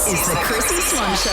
This is the Chrissy Swan Show.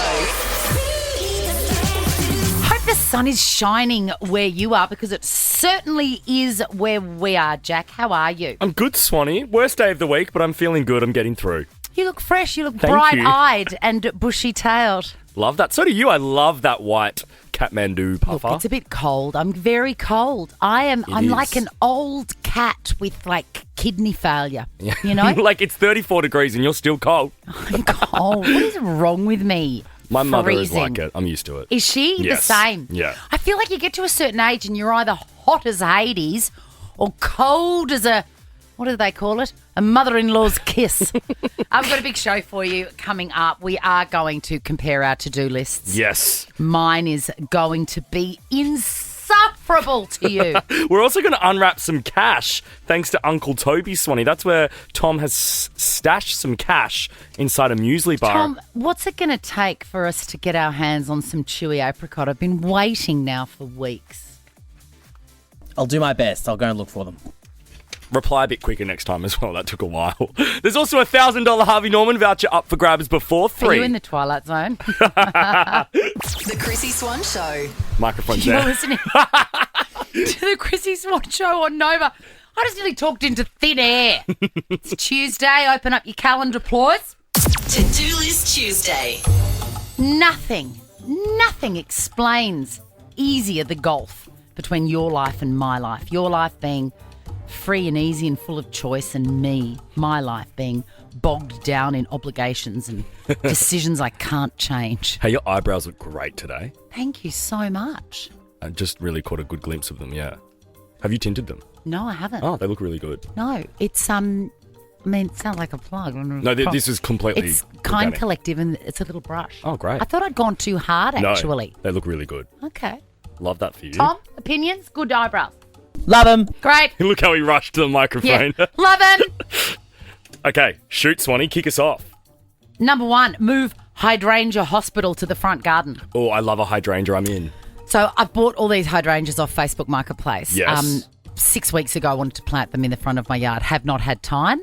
Hope the sun is shining where you are because it certainly is where we are. Jack, how are you? I'm good, Swanee. Worst day of the week, but I'm feeling good. I'm getting through. You look fresh. You look Thank bright-eyed and bushy-tailed. Love that. So do you. I love that white Kathmandu puffer. Look, it's a bit cold. I'm very cold. I'm is. like an old cat with like kidney failure. Yeah. You know? Like it's 34 degrees and you're still cold. I'm cold. What is wrong with me? My mother is Freezing. like it. I'm used to it. Is she Yes. the same? Yeah. I feel like you get to a certain age and you're either hot as Hades or cold as a, what do they call it? A mother-in-law's kiss. I've got a big show for you coming up. We are going to compare our to-do lists. Yes. Mine is going to be insufferable to you. We're also going to unwrap some cash thanks to Uncle Toby, Swanee. That's where Tom has stashed some cash inside a muesli bar. Tom, what's it going to take for us to get our hands on some chewy apricot? I've been waiting now for weeks. I'll do my best. I'll go and look for them. Reply a bit quicker next time as well. That took a while. There's also a $1,000 Harvey Norman voucher up for grabs before 3. Are you in the Twilight Zone? The Chrissy Swan Show. Microphone's You're there. listening to the Chrissy Swan Show on Nova. I just nearly talked into thin air. It's Tuesday. Open up your calendar, please. To-do list Tuesday. Nothing explains easier the gulf between your life and my life. Your life being free and easy and full of choice, and me, my life, being bogged down in obligations and decisions I can't change. Hey, your eyebrows look great today. Thank you so much. I just really caught a good glimpse of them, yeah. Have you tinted them? No, I haven't. Oh, they look really good. No, it's I mean, it sounds like a plug. No, this is completely It's Kind organic. Collective and it's a little brush. Oh, great. I thought I'd gone too hard, actually. No, they look really good. Okay. Love that for you. Tom, opinions? Good eyebrows. Love them. Great. Look how he rushed to the microphone. Yeah. Love him. Okay, shoot, Swanee, kick us off. Number 1, move Hydrangea Hospital to the front garden. Oh, I love a hydrangea. I'm in. So I've bought all these hydrangeas off Facebook Marketplace. Yes. 6 weeks ago, I wanted to plant them in the front of my yard. Have not had time.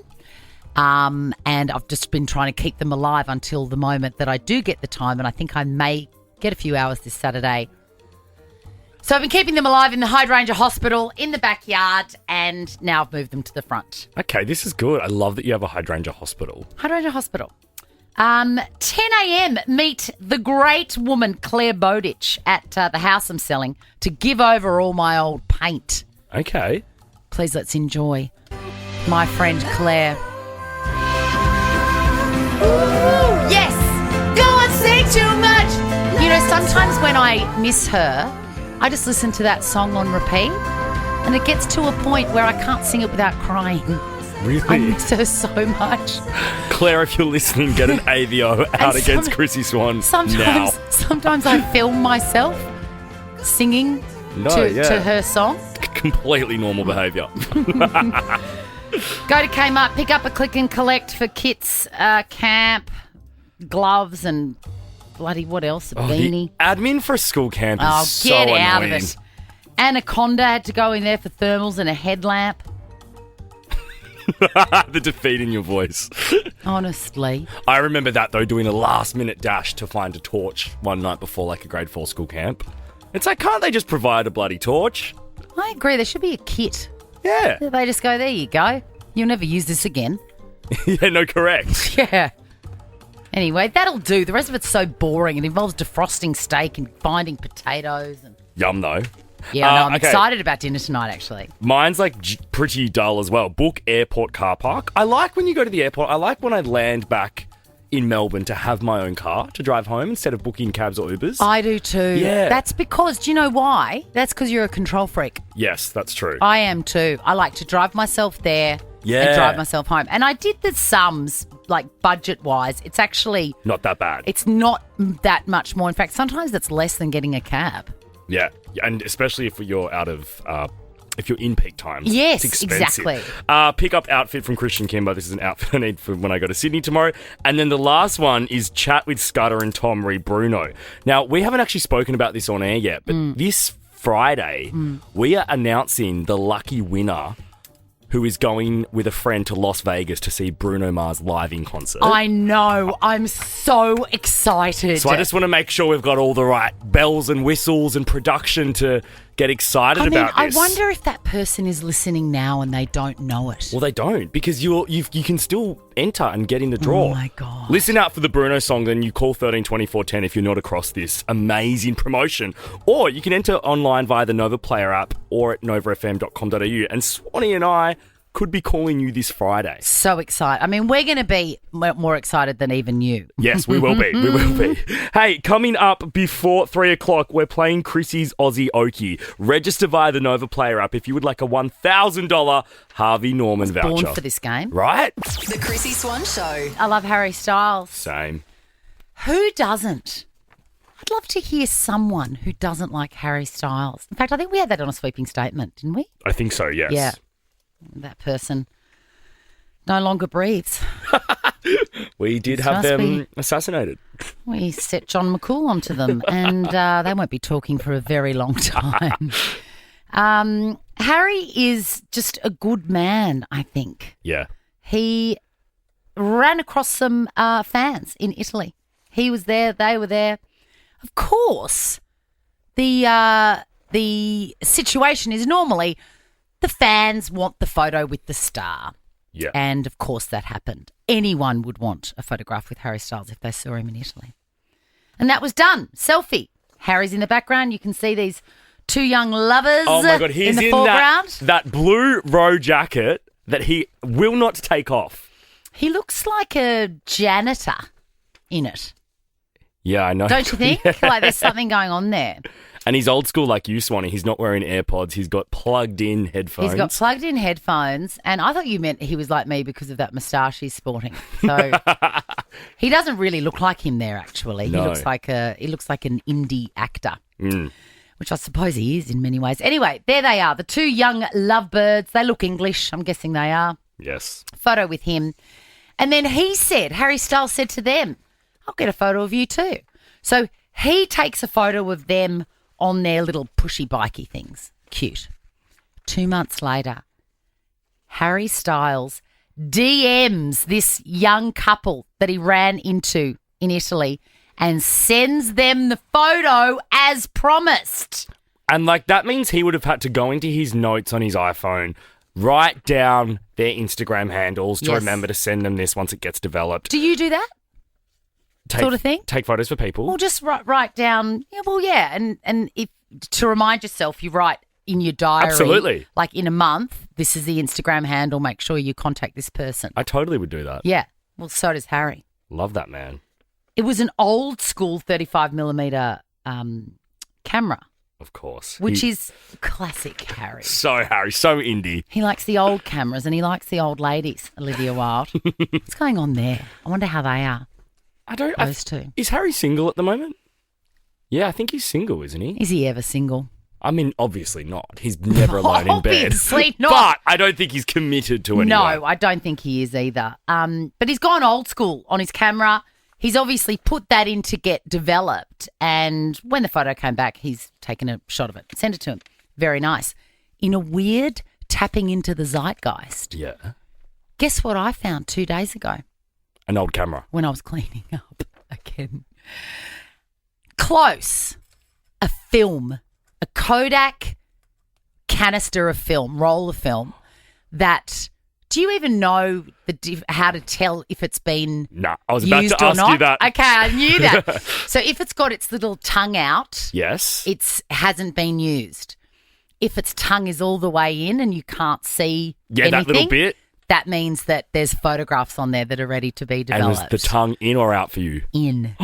And I've just been trying to keep them alive until the moment that I do get the time. And I think I may get a few hours this Saturday. So I've been keeping them alive in the Hydrangea Hospital in the backyard, and now I've moved them to the front. Okay, this is good. I love that you have a hydrangea hospital. Hydrangea Hospital. 10 a.m. Meet the great woman Claire Bowditch at the house I'm selling to give over all my old paint. Okay. Please let's enjoy my friend Claire. Ooh, yes! Go on, sing too much! You know, sometimes when I miss her, I just listen to that song on repeat, and it gets to a point where I can't sing it without crying. Really? I miss her so much. Claire, if you're listening, get an AVO out against Chrissy Swan now. Sometimes I film myself singing to her song. Completely normal behaviour. Go to Kmart, pick up a click and collect for kits, camp, gloves, and bloody what else? A beanie. The admin for a school camp is so get annoying. out of it. Anaconda had to go in there for thermals and a headlamp. The defeat in your voice. Honestly. I remember that, though, doing a last-minute dash to find a torch one night before, like, a grade 4 school camp. It's like, can't they just provide a bloody torch? I agree. There should be a kit. Yeah. They just go, there you go. You'll never use this again. Yeah, no, correct. Yeah. Anyway, that'll do. The rest of it's so boring. It involves defrosting steak and finding potatoes. And Yum, though. yeah, no, I'm okay. excited about dinner tonight, actually. Mine's like pretty dull as well. Book airport car park. I like when you go to the airport. I like when I land back in Melbourne to have my own car to drive home instead of booking cabs or Ubers. I do too. Yeah. That's because, do you know why? That's because you're a control freak. Yes, that's true. I am too. I like to drive myself there Yeah. and drive myself home. And I did the sums, like budget-wise. It's actually, Not that bad. it's not that much more. In fact, sometimes it's less than getting a cab. Yeah, and especially if you're out of, if you're in peak times. Yes, it's expensive. exactly. Pick up outfit from Christian Kimber. This is an outfit I need for when I go to Sydney tomorrow. And then the last one is chat with Scudder and Tom re Bruno. Now, we haven't actually spoken about this on air yet, but this Friday, we are announcing the lucky winner who is going with a friend to Las Vegas to see Bruno Mars live in concert. I know. I'm so excited. So I just want to make sure we've got all the right bells and whistles and production to get excited about this. I wonder if that person is listening now and they don't know it. Well, they don't, because you can still enter and get in the draw. Oh, my God. Listen out for the Bruno song, then you call 13 24 10 if you're not across this amazing promotion. Or you can enter online via the Nova Player app or at novafm.com.au. And Swanee and I could be calling you this Friday. So excited. I mean, we're going to be more excited than even you. Yes, we will be. We will be. Hey, coming up before 3 o'clock, we're playing Chrissy's Aussie Okie. Register via the Nova Player app if you would like a $1,000 Harvey Norman voucher. Born for this game. Right? The Chrissy Swan Show. I love Harry Styles. Same. Who doesn't? I'd love to hear someone who doesn't like Harry Styles. In fact, I think we had that on a sweeping statement, didn't we? I think so, yes. Yeah. That person no longer breathes. We did This have must them be- assassinated. We set John McCool onto them, and they won't be talking for a very long time. Harry is just a good man, I think. Yeah. He ran across some fans in Italy. He was there. They were there. Of course, the situation is normally the fans want the photo with the star. Yeah. And, of course, that happened. Anyone would want a photograph with Harry Styles if they saw him in Italy. And that was done. Selfie. Harry's in the background. You can see these two young lovers Oh my God, he's in the in foreground. that blue row jacket that he will not take off. He looks like a janitor in it. Yeah, I know. Don't you think? Like there's something going on there. And he's old school like you, Swanee. He's not wearing AirPods. He's got plugged in headphones. He's got plugged in headphones, and I thought you meant he was like me because of that moustache he's sporting. So he doesn't really look like him there. Actually, No. he looks like an indie actor, which I suppose he is in many ways. Anyway, there they are, the two young lovebirds. They look English. I'm guessing they are. Yes. Photo with him, and then Harry Styles said to them, "I'll get a photo of you too." So he takes a photo of them on their little pushy bikey things. Cute. 2 months later, Harry Styles DMs this young couple that he ran into in Italy and sends them the photo as promised. And like that means he would have had to go into his notes on his iPhone, write down their Instagram handles to Yes. remember to send them this once it gets developed. Do you do that sort of thing? Take photos for people. Well, just write down. Yeah, well, yeah, and if to remind yourself, you write in your diary. Absolutely. Like in a month, this is the Instagram handle. Make sure you contact this person. I totally would do that. Yeah. Well, so does Harry. Love that, man. It was an old school 35mm camera, Of course. which is classic Harry. so Harry, so indie. He likes the old cameras and he likes the old ladies, Olivia Wilde. What's going on there? I wonder how they are, those two. Is Harry single at the moment? Yeah, I think he's single, isn't he? Is he ever single? I mean, obviously not. He's never alone in bed. Obviously not. But I don't think he's committed to anyone. No, I don't think he is either. But he's gone old school on his camera. He's obviously put that in to get developed. And when the photo came back, he's taken a shot of it. Sent it to him. Very nice. In a weird tapping into the zeitgeist. Yeah. Guess what I found 2 days ago An old camera. when I was cleaning up again? Close. A film. A Kodak canister of film, roll of film that... Do you even know how to tell if it's been Nah, I was about used to or ask not? you that. Okay, I knew that. So if it's got its little tongue out, Yes. it hasn't been used. If its tongue is all the way in and you can't see Yeah, that little anything, bit. that means that there's photographs on there that are ready to be And developed. was the tongue in or out for you? In.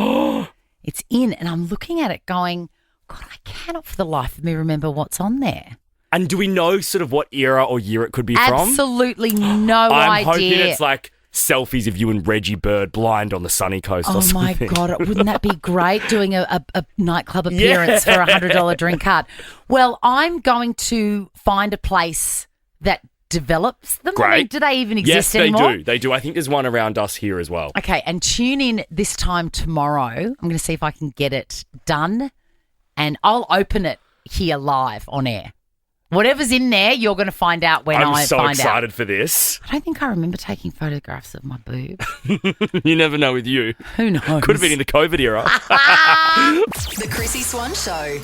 It's in, and I'm looking at it going, God, I cannot for the life of me remember what's on there. And do we know sort of what era or year it could be from? Absolutely no I'm idea. hoping it's like selfies of you and Reggie Bird blind on the sunny coast or Oh something. my God, wouldn't that be great doing a nightclub appearance for a $100 drink card? Well, I'm going to find a place that develops them. I mean, Great. do they even Yes, exist they anymore? do. They do. I think there's one around us here as well. Okay, and tune in this time tomorrow. I'm going to see if I can get it done and I'll open it here live on air. Whatever's in there, you're going to find out when I'm I so find excited out. for this. I don't think I remember taking photographs of my boob. You never know with you. Who knows? Could have been in the COVID era. The Chrissy Swan Show.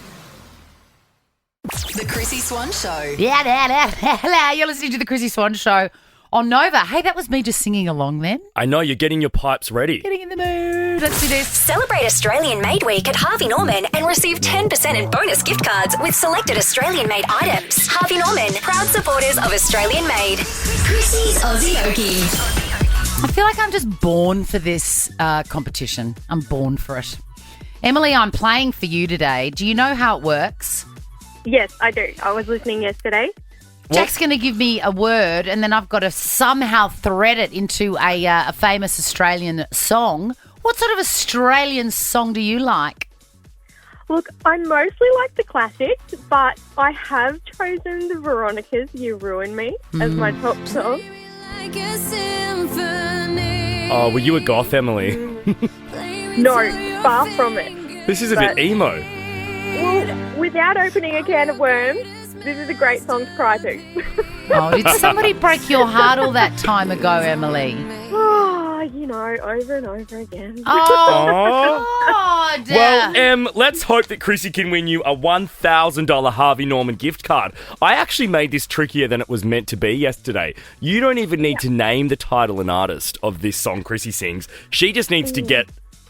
The Chrissy Swan Show. Yeah. You're listening to the Chrissy Swan Show on Nova. Hey, that was me just singing along then. I know, you're getting your pipes ready. Getting in the mood. Let's do this. Celebrate Australian Made Week at Harvey Norman and receive 10% in bonus gift cards with selected Australian made items. Harvey Norman, proud supporters of Australian Made. Chrissy's Aussie Okie. I feel like I'm just born for this competition. I'm born for it. Emily, I'm playing for you today. Do you know how it works? Yes, I do. I was listening yesterday. Jack's going to give me a word and then I've got to somehow thread it into a famous Australian song. What sort of Australian song do you like? Look, I mostly like the classics, but I have chosen the Veronicas' You Ruin Me as my top song. Oh, were you a goth, Emily? No, far from it. This is a bit emo. Well, without opening a can of worms, this is a great song to cry to. Oh, did somebody break your heart all that time ago, Emily? Oh, you know, over and over again. Oh, dear. Well, let's hope that Chrissy can win you a $1,000 Harvey Norman gift card. I actually made this trickier than it was meant to be yesterday. You don't even need to name the title and artist of this song Chrissy sings. She just needs to get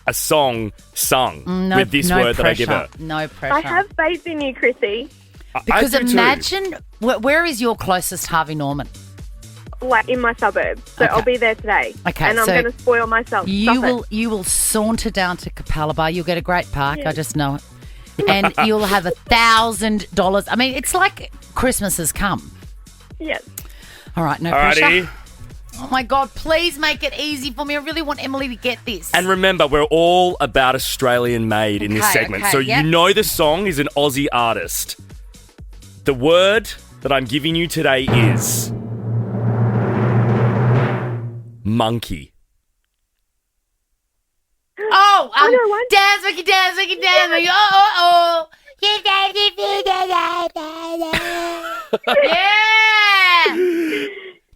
a song sung with this word that I give her. No pressure. I have faith in you, Chrissy. Because I do too. imagine, where is your closest Harvey Norman? Like in my suburbs, so Okay. I'll be there today. Okay, and I'm so going to spoil myself. You will saunter down to Capalaba. You'll get a great park. I just know it. And you'll have $1,000. I mean, it's like Christmas has come. Yes. All right, no pressure. Alrighty. Oh my God, please make it easy for me. I really want Emily to get this. And remember, we're all about Australian made in this Okay, segment. okay, So yep. you know the song is an Aussie artist. The word that I'm giving you today is monkey. Oh, I know one. dance, Mickey, dance, Mickey, dance, Mickey. Oh. Yeah.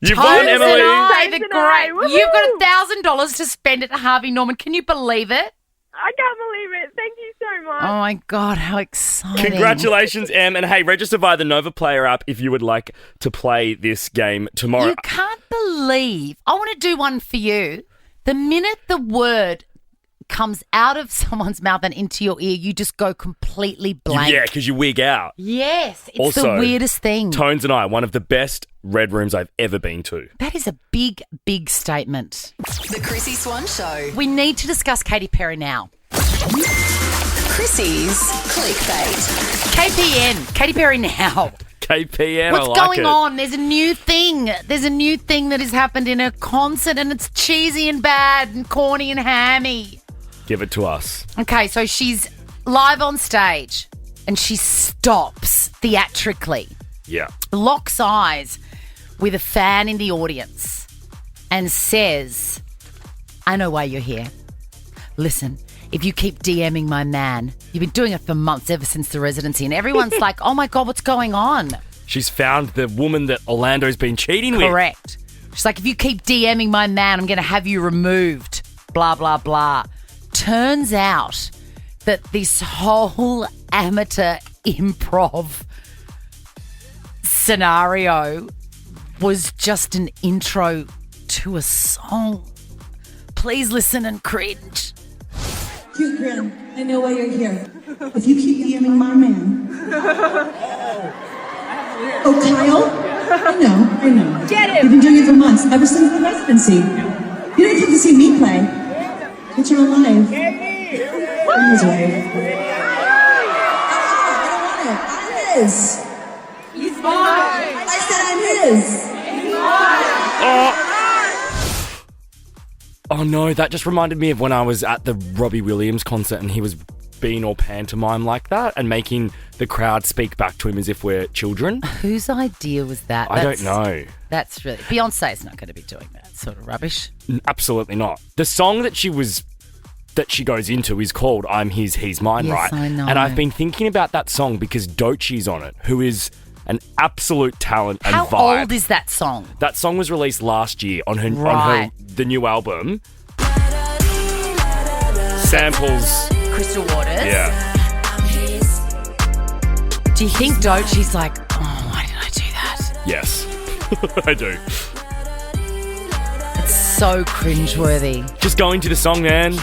You've Tones won, and Emily. I, the Tones and I, great. You've woohoo. got $1,000 to spend at Harvey Norman. Can you believe it? I can't believe it. Thank you so much. Oh my God, how exciting. Congratulations, Em. And hey, register via the Nova Player app if you would like to play this game tomorrow. You can't believe. I want to do one for you. The minute the word comes out of someone's mouth and into your ear, you just go completely blank. Yeah, because you wig out. Yes, it's Also, the weirdest thing. Tones and I, one of the best red rooms I've ever been to. That is a big, big statement. The Chrissy Swan Show. We need to discuss Katy Perry now. Chrissy's Clickbait. KPN, Katy Perry now. KPN, What's I like going it. on? There's a new thing. There's a new thing that has happened in a concert and it's cheesy and bad and corny and hammy. Give it to us. Okay, so she's live on stage and she stops theatrically, Yeah. locks eyes with a fan in the audience and says, I know why you're here. Listen, if you keep DMing my man, you've been doing it for months ever since the residency, and everyone's like, oh my God, what's going on? She's found the woman that Orlando's been cheating with. Correct. She's like, if you keep DMing my man, I'm going to have you removed. Blah, blah, blah. Turns out that this whole amateur improv scenario was just an intro to a song. Please listen and cringe. Cute grin. I know why you're here. If you keep DMing my man. Oh, Kyle? I know. Get him! You've been doing it for months, ever since the residency. You didn't come to see me play. But you're alive. I'm his wife. I don't want it. I'm his. He's mine. I said I'm his. Oh no, that just reminded me of when I was at the Robbie Williams concert and he was being all pantomime like that and making the crowd speak back to him as if we're children. Whose idea was that? I don't know. That's really... Beyonce's not going to be doing that sort of rubbish. Absolutely not. The song that she goes into is called I'm His, He's Mine, Yes, right? I know. And I've been thinking about that song because Doechie's on it, who is An absolute talent and How vibe. old is that song? That song was released last year on her Right. the new album. Samples. Crystal Waters. Yeah. Do you think Doechie's like, oh, why did I do that? Yes. I do. It's so cringeworthy. Just going to the song, man.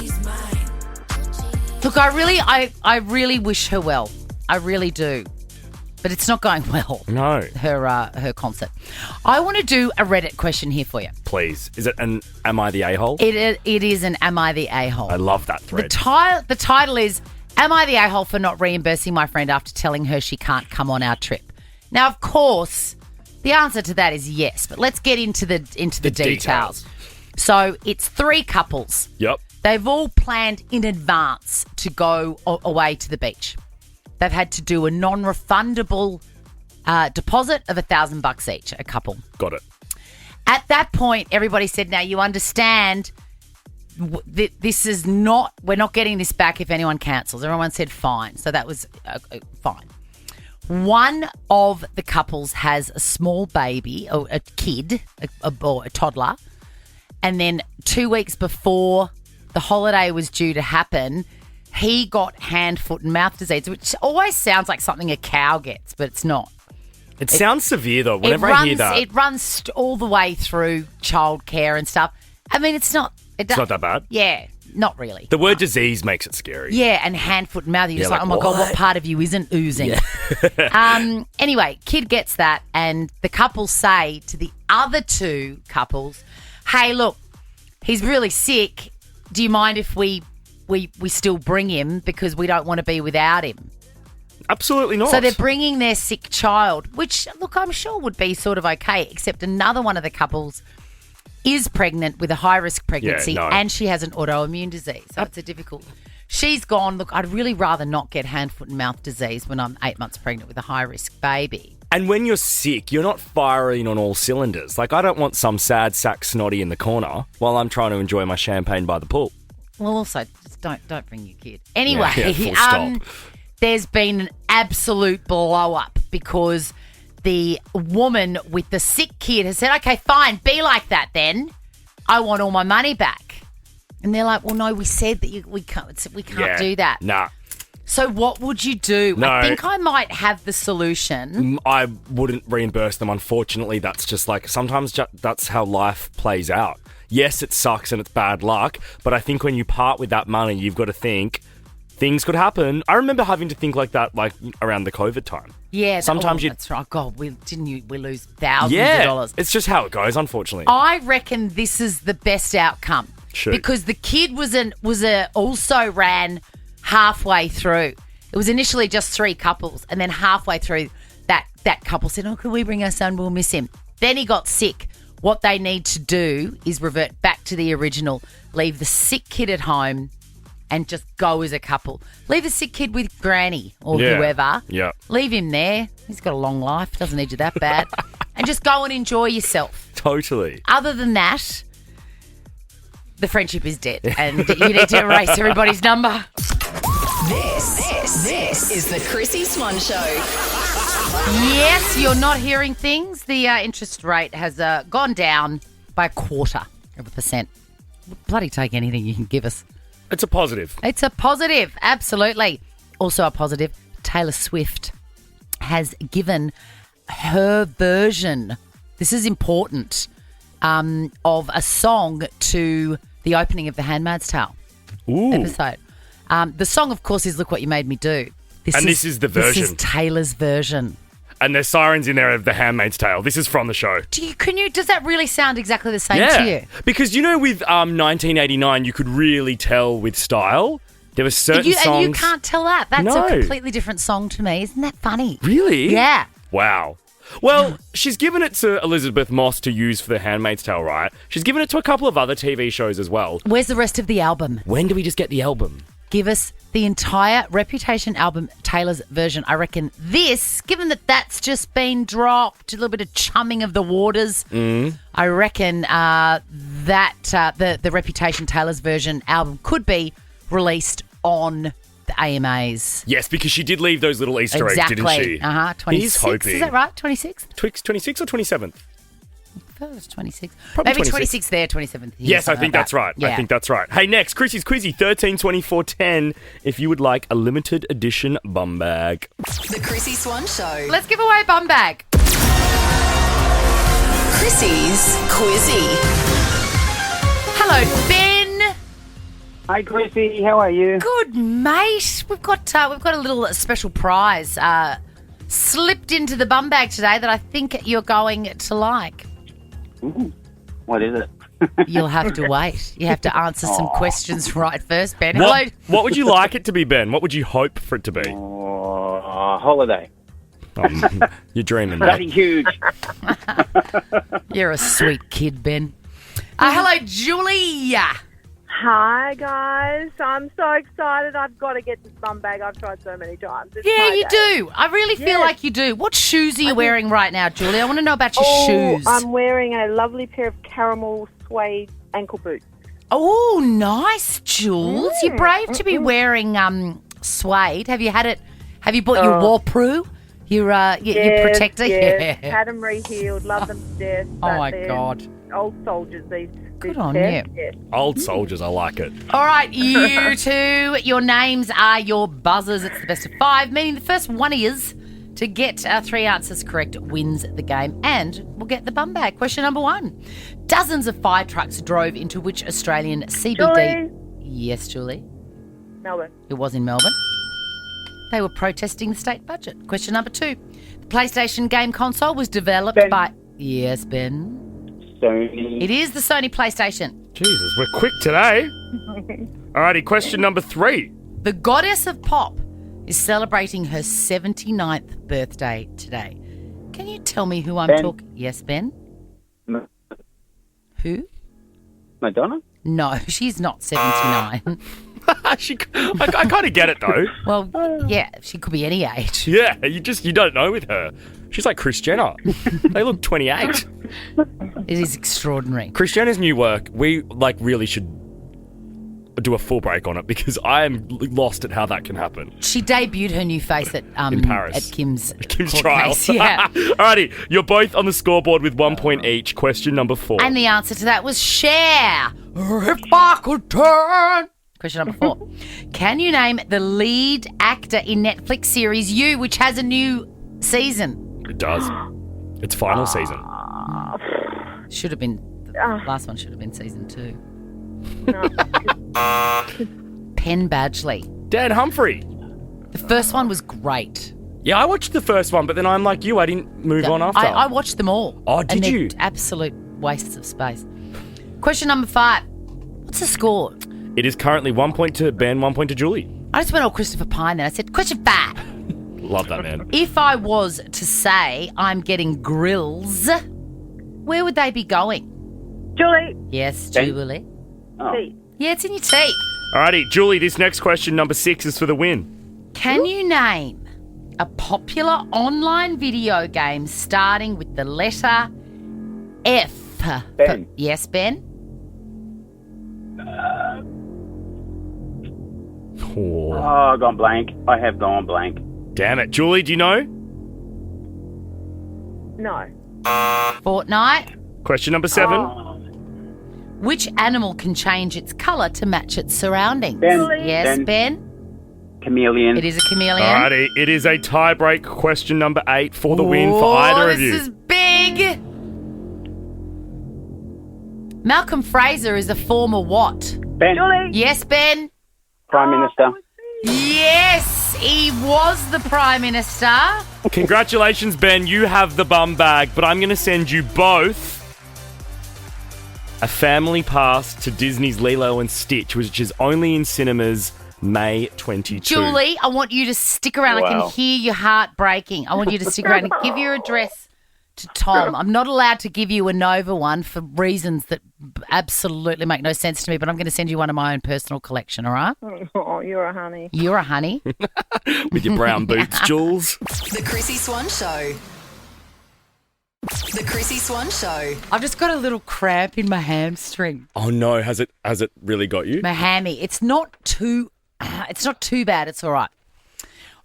Look, I really wish her well. I really do. But it's not going well. No. Her concert. I want to do a Reddit question here for you. Please. Is it an Am I the A-hole? It is an Am I the A-hole? I love that The thread. the title is, Am I the A-hole for not reimbursing my friend after telling her she can't come on our trip? Now, of course, the answer to that is yes, but let's get into the details. So it's 3 couples. Yep. They've all planned in advance to go away to the beach. They've had to do a non-refundable deposit of $1,000 each, a couple. Got it. At that point, everybody said, now you understand this is not, we're not getting this back if anyone cancels. Everyone said fine. So that was fine. One of the couples has a small baby, or a kid, or a toddler. And then 2 weeks before the holiday was due to happen, he got hand, foot and mouth disease, which always sounds like something a cow gets, but it's not. It sounds severe, though, whenever I hear that. It runs all the way through childcare and stuff. I mean, it's not that bad? Yeah, not really. The word disease makes it scary. Yeah, and hand, foot and mouth. You're just like, oh my God, what part of you isn't oozing? Yeah. Anyway, kid gets that, and the couples say to the other 2 couples, hey, look, he's really sick. Do you mind if we still bring him because we don't want to be without him? Absolutely not. So they're bringing their sick child, which, look, I'm sure would be sort of okay, except another one of the couples is pregnant with a high-risk pregnancy and she has an autoimmune disease. So it's a difficult... She's gone, look, I'd really rather not get hand, foot and mouth disease when I'm 8 months pregnant with a high-risk baby. And when you're sick, you're not firing on all cylinders. Like, I don't want some sad sack snotty in the corner while I'm trying to enjoy my champagne by the pool. Well, also, just don't bring your kid. Anyway, full stop. There's been an absolute blow-up because the woman with the sick kid has said, okay, fine, be like that then. I want all my money back. And they're like, well, no, we said that we can't do that. Nah. So what would you do? No. I think I might have the solution. I wouldn't reimburse them. Unfortunately, that's just like, sometimes that's how life plays out. Yes, it sucks and it's bad luck, but I think when you part with that money, you've got to think things could happen. I remember having to think like that, like around the COVID time. Yeah. Sometimes that's right. God, we lose thousands of dollars. It's just how it goes, unfortunately. I reckon this is the best outcome. Shoot. Because the kid also ran halfway through. It was initially just 3 couples, and then halfway through that couple said, oh, could we bring our son? We'll miss him. Then he got sick. What they need to do is revert back to the original, leave the sick kid at home and just go as a couple. Leave the sick kid with granny or whoever. Yeah. Leave him there. He's got a long life. Doesn't need you that bad. And just go and enjoy yourself. Totally. Other than that, the friendship is dead and you need to erase everybody's number. This is the Chrissy Swan Show. Yes, you're not hearing things. The interest rate has gone down by 0.25%. Bloody take anything you can give us. It's a positive. It's a positive, absolutely. Also a positive, Taylor Swift has given her version, this is important, of a song to the opening of The Handmaid's Tale episode. The song, of course, is Look What You Made Me Do. This is the version. This is Taylor's version. And there's sirens in there of The Handmaid's Tale. This is from the show. Does that really sound exactly the same to you? Because, you know, with 1989, you could really tell with style. There were certain songs... And you can't tell that. That's a completely different song to me. Isn't that funny? Really? Yeah. Wow. Well, she's given it to Elizabeth Moss to use for The Handmaid's Tale, right? She's given it to a couple of other TV shows as well. Where's the rest of the album? When do we just get the album? Give us the entire Reputation album, Taylor's version. I reckon this, given that that's just been dropped, a little bit of chumming of the waters, I reckon the Reputation Taylor's version album could be released on the AMAs. Yes, because she did leave those little Easter eggs, didn't she? 26th. He's hoping. Is that right? 26th? 26th or 27th? I thought it was 26th. Probably Maybe 26th. 26th there, 27th here. Yes, I something think like that's that. right. Yeah. I think that's right. Hey, next, Chrissy's Quizzy 13 24 10 if you would like a limited edition bum bag. The Chrissy Swan Show. Let's give away a bum bag. Chrissy's Quizzy. Hello, Ben. Hi, Chrissy. How are you? Good, mate. We've got a little special prize slipped into the bum bag today that I think you're going to like. Ooh, what is it? You'll have to wait. You have to answer some questions right first, Ben. Hello. What would you like it to be, Ben? What would you hope for it to be? Holiday. You're dreaming, Nothing mate. huge. You're a sweet kid, Ben. Hello, Julia. Hi, guys. I'm so excited. I've got to get this bum bag. I've tried so many times. It's Yeah, my you day. do. I really feel like you do. What shoes are you wearing right now, Julia? I want to know about your shoes. I'm wearing a lovely pair of caramel suede ankle boots. Oh, nice, Jules. You're brave to be wearing suede. Have you had it? Have you bought your Warpro? Your protector? Yes. Yeah. Had them rehealed. Love them to death. Oh, but my they're God. Old soldiers, these. Good this on pair. you. Yes. Old soldiers, I like it. All right, you two. Your names are your buzzers. It's the best of 5, meaning the first one is to get 3 answers correct wins the game and we'll get the bum bag. Question number 1. Dozens of fire trucks drove into which Australian CBD? Julie. Yes, Julie. Melbourne. It was in Melbourne. They were protesting the state budget. Question number 2. The PlayStation game console was developed Ben. by... Yes, Ben. Sony. It is the Sony PlayStation. Jesus, we're quick today. Alrighty, question number 3. The goddess of pop is celebrating her 79th birthday today. Can you tell me who I'm Ben. talking? Yes, Ben. M- Who? Madonna? No, she's not 79. I kind of get it though. Well, yeah, she could be any age. Yeah, you don't know with her. She's like Kris Jenner. They look 28. It is extraordinary. Kris Jenner's new work, we really should do a full break on it because I am lost at how that can happen. She debuted her new face at In Paris. at Kim's Kim's court trial. case, yeah. Alrighty, you're both on the scoreboard with 1 point each. Question number 4. And the answer to that was Cher. If I could turn. Question number 4. Can you name the lead actor in Netflix series You, which has a new season? It does. It's final season. Should have been. The last one should have been season 2. Penn Badgley. Dan Humphrey. The first one was great. Yeah, I watched the first one, but then I'm like you, I didn't move on after. I watched them all. Oh, did and they're you? Absolute wastes of space. Question number 5. What's the score? It is currently 1 point to Ben, 1 point to Julie. I just went all Christopher Pine then. I said, question 5. Love that, man. If I was to say I'm getting grills, where would they be going? Julie. Yes, Ben? Julie. Oh. Teeth. Yeah, it's in your teeth. Alrighty, Julie, this next question, number 6, is for the win. Can you name a popular online video game starting with the letter F? Ben. Yes, Ben? Oh, Oh, gone blank. I have gone blank. damn it. Julie, do you know? No. Fortnite? Question number 7. Oh. Which animal can change its colour to match its surroundings? Ben. Yes, Ben. Ben? Chameleon. It is a chameleon. Alrighty, it is a tie-break question number 8 for the win for either of you. This is big. Malcolm Fraser is a former what? Ben. Julie. Yes, Ben? Prime Minister. Yes, he was the Prime Minister. Congratulations, Ben. You have the bum bag, but I'm going to send you both a family pass to Disney's Lilo and Stitch, which is only in cinemas May 22. Julie, I want you to stick around. I Wow. can hear your heart breaking. I want you to stick around and give your address to Tom. I'm not allowed to give you a Nova one for reasons that absolutely make no sense to me, but I'm going to send you one of my own personal collection, all right? Oh, you're a honey. You're a honey. With your brown boots, Jules. The Chrissy Swan Show. The Chrissy Swan Show. I've just got a little cramp in my hamstring. Oh no, has it really got you? My hammy. It's not too It's not too bad. It's all right.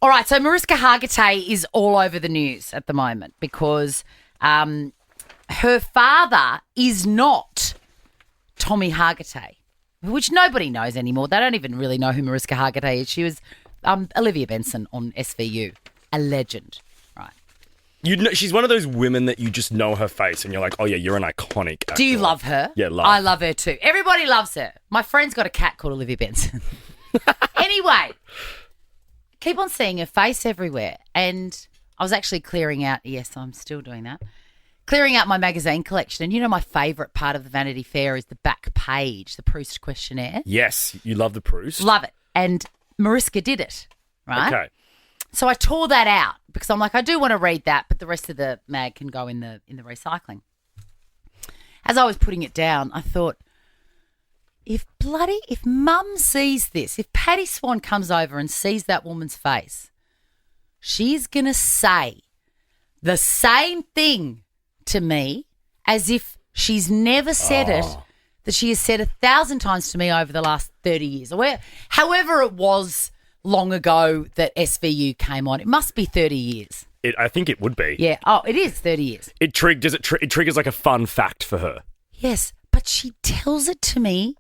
All right, so Mariska Hargitay is all over the news at the moment because her father is not Tommy Hargitay, which nobody knows anymore. They don't even really know who Mariska Hargitay is. She was Olivia Benson on SVU, a legend, right? You know, she's one of those women that you just know her face and you're like, oh, yeah, you're an iconic actor. Do you love her? Yeah, love. I love her too. Everybody loves her. My friend's got a cat called Olivia Benson. Anyway, keep on seeing her face everywhere. And I was actually clearing out, yes, I'm still doing that, clearing out my magazine collection. And you know my favourite part of the Vanity Fair is the back page, the Proust questionnaire. Yes, you love the Proust. Love it. And Mariska did it, right? Okay. So I tore that out because I'm like, I do want to read that, but the rest of the mag can go in the recycling. As I was putting it down, I thought, if Mum sees this, if Patty Swan comes over and sees that woman's face, she's going to say the same thing to me as if she's never said it, that she has said 1,000 times to me over the last 30 years. Or however it was long ago that SVU came on. It must be 30 years. I think it would be. Yeah. Oh, it is 30 years. It triggers like a fun fact for her. Yes, but she tells it to me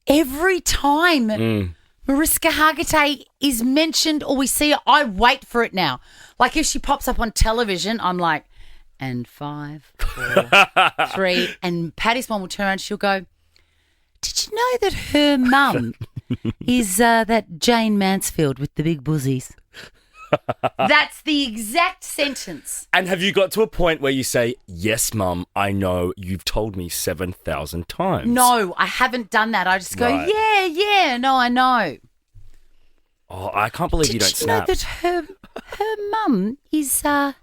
every time Mariska Hargitay is mentioned or we see her. I wait for it now. Like if she pops up on television, I'm like, and 5, 4, 3, and Patty Swan will turn around and she'll go, did you know that her mum is that Jane Mansfield with the big buzzies? That's the exact sentence. And have you got to a point where you say, yes, Mum, I know you've told me 7,000 times? No, I haven't done that. I just go, Right. yeah, no, I know. Oh, I can't believe you don't Did you know snap. that her mum is that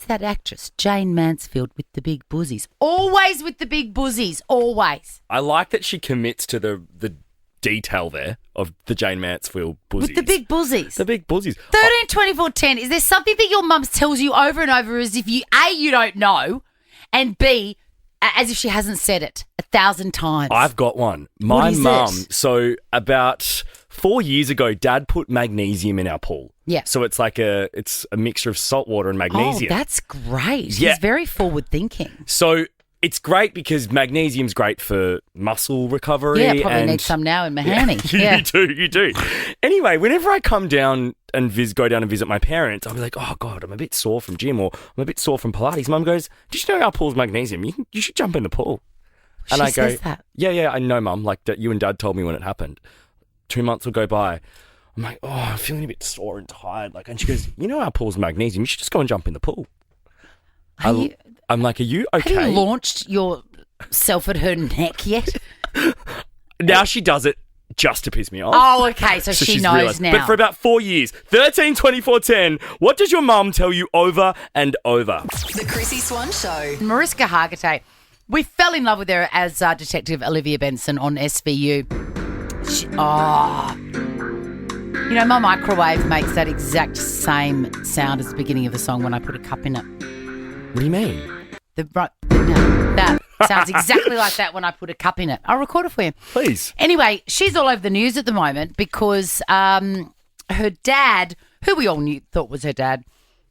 actress, Jane Mansfield with the big buzzies? Always with the big buzzies, always. I like that she commits to the detail there of the Jane Mansfield buzzies. With the big buzzies. The big buzzies. 13, 24, 10. Is there something that your mum tells you over and over as if you, A, you don't know, and B, as if she hasn't said it 1,000 times? I've got one. What My is mum, it? so about 4 years ago, Dad put magnesium in our pool. Yeah. So it's like it's a mixture of salt water and magnesium. Oh, that's great. Yeah. He's very forward thinking. So it's great because magnesium's great for muscle recovery. Yeah, probably and need some now in my hammy. You do. Anyway, whenever I come down and go down and visit my parents, I'll be like, oh, God, I'm a bit sore from gym or I'm a bit sore from Pilates. Mum goes, did you know our pool's magnesium? You should jump in the pool. And She I go, says that. Yeah, I know, Mum. Like, you and Dad told me when it happened. 2 months will go by. I'm like, oh, I'm feeling a bit sore and tired. Like, and she goes, you know our pool's magnesium. You should just go and jump in the pool. I'm like, are you okay? Have you launched yourself at her neck yet? Now she does it just to piss me off. Oh, okay. So she she's knows realised. now. But for about 4 years, 13, 24, 10, what does your mum tell you over and over? The Chrissy Swan Show. Mariska Hargitay. We fell in love with her as Detective Olivia Benson on SVU. You know, my microwave makes that exact same sound as the beginning of the song when I put a cup in it. What do you mean? That sounds exactly like that when I put a cup in it. I'll record it for you. Please. Anyway, she's all over the news at the moment because her dad, who we all thought was her dad,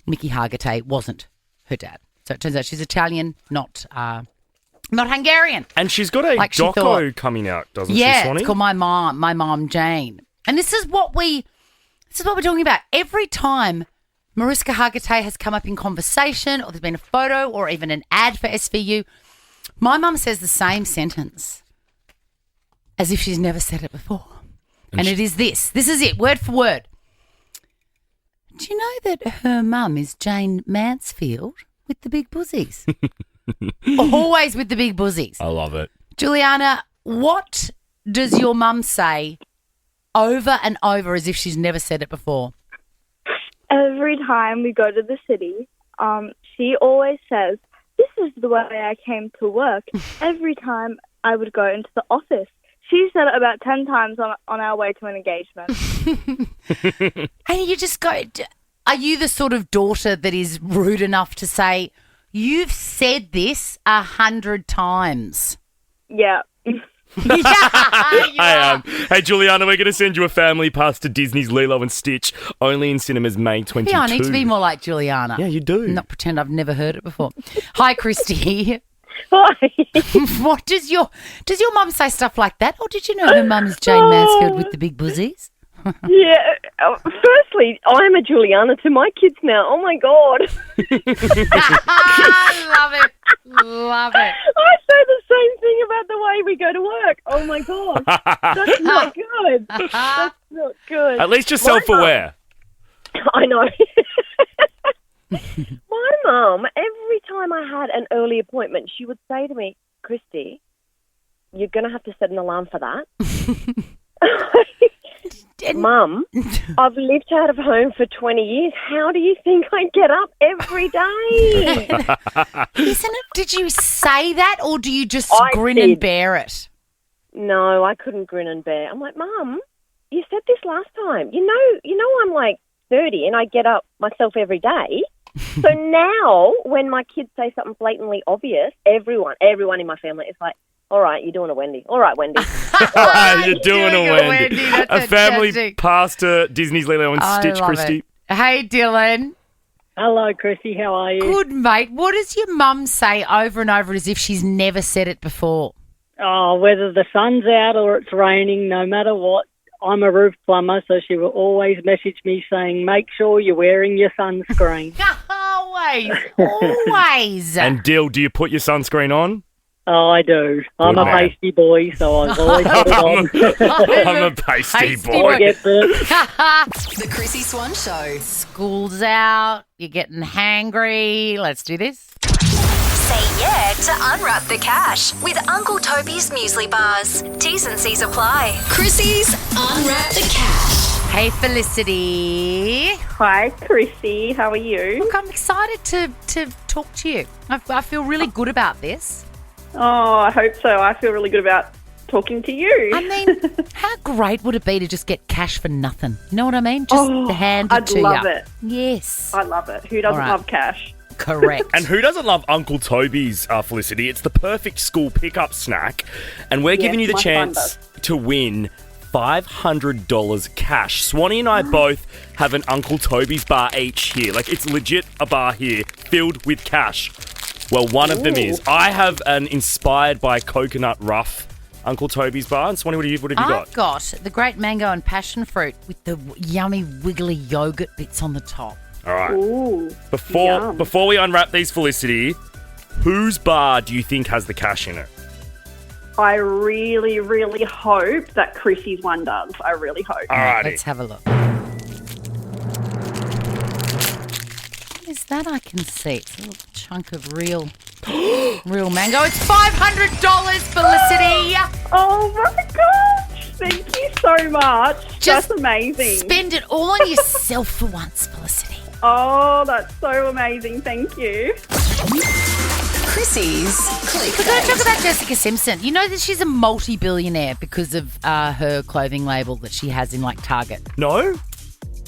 Mickey Hargitay, wasn't her dad. So it turns out she's Italian, not Hungarian. And she's got a Like she doco thought. coming out, doesn't she, Yeah, Swanee? it's called My Mom Jane. And this is what we're talking about. Every time Mariska Hargitay has come up in conversation or there's been a photo or even an ad for SVU, my mum says the same sentence as if she's never said it before. And it is this. This is it, word for word. Do you know that her mum is Jane Mansfield with the big buzzies? Always with the big buzzies. I love it. Juliana, what does your mum say over and over as if she's never said it before? Every time we go to the city, she always says, this is the way I came to work. Every time I would go into the office. She said it about 10 times on our way to an engagement. And you just go, are you the sort of daughter that is rude enough to say, you've said this 100 times? Yeah. Hey, Juliana, we're going to send you a family pass to Disney's Lilo and Stitch, only in cinemas May 22. Yeah, I need to be more like Juliana. Yeah, you do. Not pretend I've never heard it before. Hi, Christy. Hi. What does your mum say stuff like that? Or did you know her mum's Jane Mansfield with the big buzzies? Yeah. Firstly, I'm a Juliana to my kids now. Oh, my God. Love it. Love it. I say the same thing about the way we go to work. Oh, my God. That's not good. That's not good. At least you're self-aware. I know. My mum, every time I had an early appointment, she would say to me, Christy, you're going to have to set an alarm for that. Mum, I've lived out of home for 20 years. How do you think I get up every day? Isn't it? Did you say that or do you just grin did. and bear it? No, I couldn't grin and bear. I'm like, Mum, you said this last time. You know I'm like 30 and I get up myself every day. So now when my kids say something blatantly obvious, everyone in my family is like, all right, you're doing a Wendy. All right, Wendy. You're doing a Wendy. A family pass to Disney's Lilo and Stitch, love Christy. it. Hey, Dylan. Hello, Chrissy. How are you? Good, mate. What does your mum say over and over as if she's never said it before? Oh, whether the sun's out or it's raining, no matter what, I'm a roof plumber, so she will always message me saying, make sure you're wearing your sunscreen. Always. And Dill, do you put your sunscreen on? Oh, I do. I'm a man. pasty boy, so I've always put it on. I'm a pasty boy. Get this. The Chrissy Swan Show. School's out. You're getting hangry. Let's do this. Say yeah to Unwrap the Cash with Uncle Toby's Muesli Bars. T's and C's apply. Chrissy's Unwrap the Cash. Hey, Felicity. Hi, Chrissy. How are you? Look, I'm excited to talk to you. I feel really good about this. Oh, I hope so. I feel really good about talking to you. I mean, how great would it be to just get cash for nothing? You know what I mean? Just hand it to you. I'd love it. Yes. I love it. Who doesn't All right. love cash? Correct. And who doesn't love Uncle Toby's, Felicity? It's the perfect school pickup snack. And we're giving you the my son chance to win $500 cash. Swanee and I both have an Uncle Toby's bar each here. Like, it's legit a bar here filled with cash. Well, one of them is. I have an inspired by coconut rough Uncle Toby's bar. And Swanee, what have you got? I've got the great mango and passion fruit with the yummy wiggly yogurt bits on the top. All right. Ooh, Before we unwrap these, Felicity, whose bar do you think has the cash in it? I really, really hope that Chrissy's one does. I really hope. All righty. Let's have a look. What is that I can see? It's a little chunk of real mango. It's $500, Felicity. Oh, my gosh. Thank you so much. Just that's amazing. Spend it all on yourself for once, Felicity. Oh, that's so amazing. Thank you. Chrissy's We're going to talk about Jessica Simpson. You know that she's a multi-billionaire because of her clothing label that she has in, like, Target. No?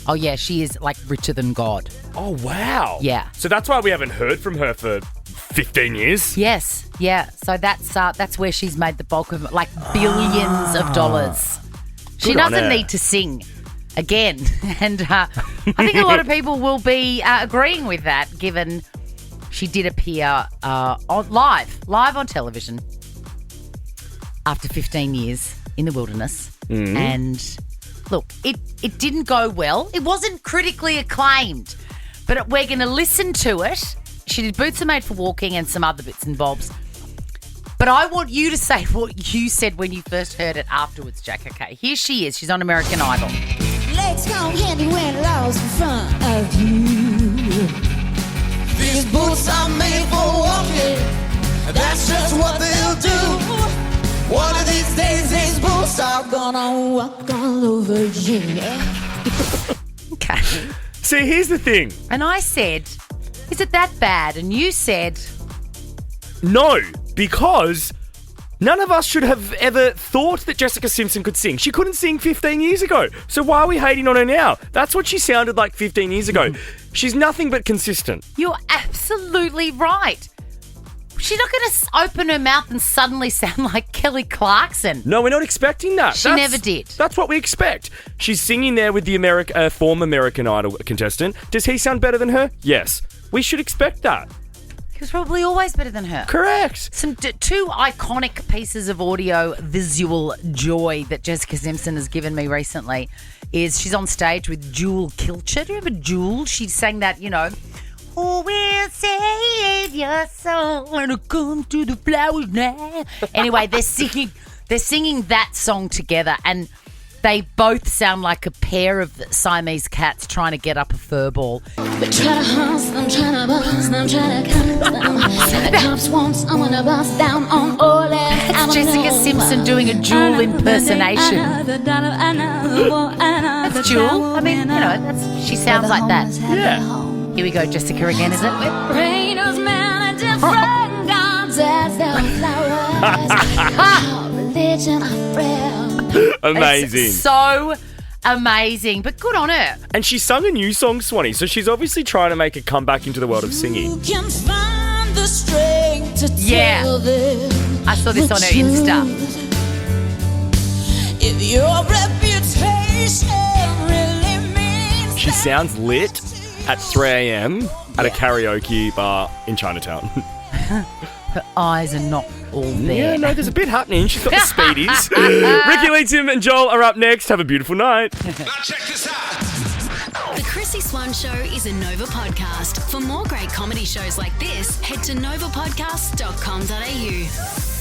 Oh, yeah, she is, like, richer than God. Oh, wow. Yeah. So that's why we haven't heard from her for 15 years? Yes, yeah. So that's where she's made the bulk of, like, billions of dollars. She Good on doesn't her. need to sing again. And I think a lot of people will be agreeing with that, given she did appear live on television after 15 years in the wilderness. And look, it didn't go well. It wasn't critically acclaimed, but we're going to listen to it. She did Boots Are Made for Walking and some other bits and bobs. But I want you to say what you said when you first heard it afterwards, Jack. Okay, here she is. She's on American Idol. Let's go anywhere lost in front of you. These boots are made for walking. That's just what they'll do. One of these days, these boots are gonna walk all over you. Okay. See, here's the thing. And I said, is it that bad? And you said, No, because none of us should have ever thought that Jessica Simpson could sing. She couldn't sing 15 years ago. So why are we hating on her now? That's what she sounded like 15 years ago. She's nothing but consistent. you're absolutely right. She's not going to open her mouth and suddenly sound like Kelly Clarkson. No, we're not expecting that. She never did. That's what we expect. She's singing there with the former American Idol contestant. Does he sound better than her? Yes. We should expect that. He was probably always better than her. Correct. Some two iconic pieces of audio visual joy that Jessica Simpson has given me recently is she's on stage with Jewel Kilcher. Do you remember Jewel? She sang that, who will save your soul when it comes to the flowers now? Anyway, they're singing that song together, and they both sound like a pair of Siamese cats trying to get up a fur ball. We try to hustle them, try to bust them, try to cut them. The cops want someone to bust down on all that. It's Jessica Simpson doing a Jewel impersonation. That's Jewel. I mean, she sounds like that. Yeah. Here we go, Jessica again, is it? Rain of many different gods as their flowers. Religion of prayer. Amazing. It's so amazing, but good on her. And she sung a new song, Swanee, so she's obviously trying to make a comeback into the world of singing. You can find the strength to Yeah. tell them I saw this on her Insta. if your reputation really means She sounds lit at 3 a.m. at a karaoke bar in Chinatown. Her eyes are not all there. Yeah, no, there's a bit happening. She's got the speedies. Ricky Lee, Tim and Joel are up next. Have a beautiful night. The Chrissy Swan Show is a Nova podcast. For more great comedy shows like this, head to novapodcasts.com.au.